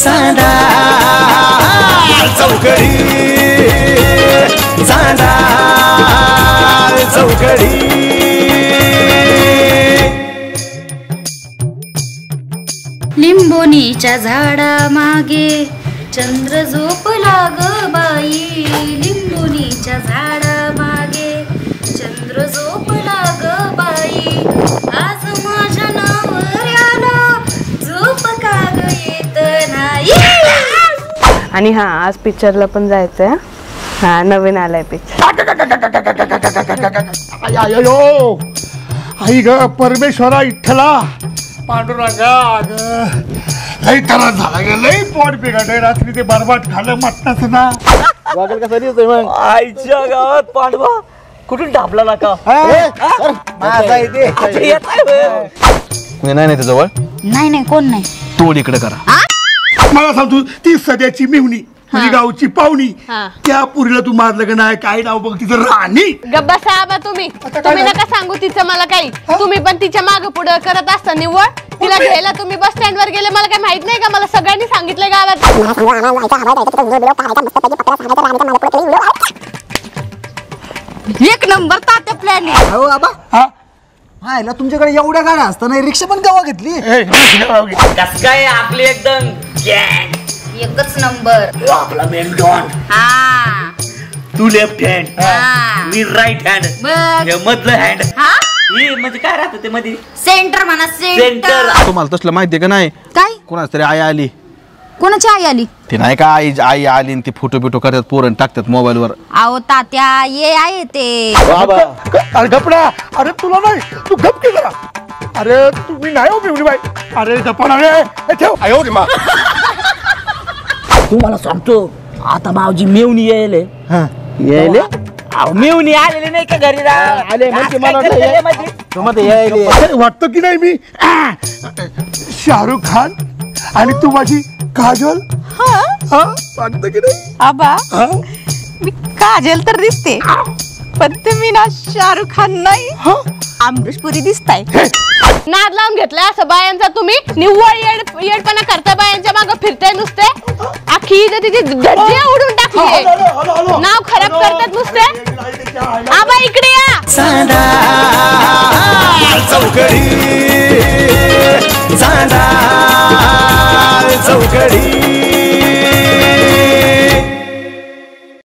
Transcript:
चांदा चौकडी चांदा चौकडी लिंबोनीच्या झाडा मागे चंद्र झोपला ग बाई लिंबोनीच्या झाडा मागे चंद्र झोपला ग बाई आज माझ्या नवऱ्याला झोप का ग येत नाही. आणि हा आज पिक्चरला पण जायचंय. हा नवीन आलाय पिक्चर. आई ग परमेश्वरा इठ्ठला पांडुरंगा लई त्रास झाला ग लई पोट बिघडलंय रात्री ते बरबाट खाल्लं मटणाचं ना. वागल कसा दिसतोय मग आईच्या गावात पांडवा कुठून ढापला ना का नाही जवळ नाही कोण नाही. तोड इकडे करा. मला सांगतो ती सध्याची मिवणी म्हणजे गावची पाहुणी त्या पुरीला तू मारलं का नाही काय नाव बघ तिचं राणी. गब्बा साहेब तुम्ही नका सांगू तिचं मला काही. तुम्ही पण तिच्या मागे पुढे करत असता निवड तिला घ्यायला तुम्ही बस स्टँड वर गेले मला काही माहित नाही का. मला सगळ्यांनी सांगितलंय गावात. एक नंबर तात्या प्लॅन आहे. हो बाबा हा तुमच्याकडे एवढ्या गाड्या असताना रिक्षा पण केव्हा घेतली. कस काय आपली एकदम एकच नंबर. आपला मेन डॉन हा तू लेफ्ट हँड मी राईट हँड बघ मधलं हँड हा हे म्हणजे काय राहतं ते मध्ये सेंटर म्हणा सेंटर. सेंटर. तुम्हाला तसलं माहितीये का नाही. काय कोणाच तरी आई आली. कोणाची आई आली. ते नाही का आई आली आणि ती फोटो बिटो करतात पोरण टाकतात मोबाईल वर. अहो तात्या ये आहे ते. अरे गपडा अरे तुला नाही तू गप के जरा. अरे तुम्ही नाही हो मिवणी बाई. अरे गप्पा अरे ठेव आयो रे मा. तुम्हाला सांगतो आता मावजी मेवणी यायले यायले मेवणी आलेले नाही का घरी आले म्हणजे मला वाटतं की नाही मी शाहरुख खान आणि तू माझी काजल. वाटतं की नाही आबा मी काजल तर दिसते पण तुम्ही ना शाहरुख खान नाही अमरीशपुरी दिसताय. नाद लावून घेतलाय असं बायांचा तुम्ही. निव्वळ येडपणा करता बायांच्या मागं फिरताय नुसते. अख्खी तिची धज्जी उडून टाकली. नाव खराब करतात नुसते. आबा इकडे या. चांदा चौकडी चांदा चौकडी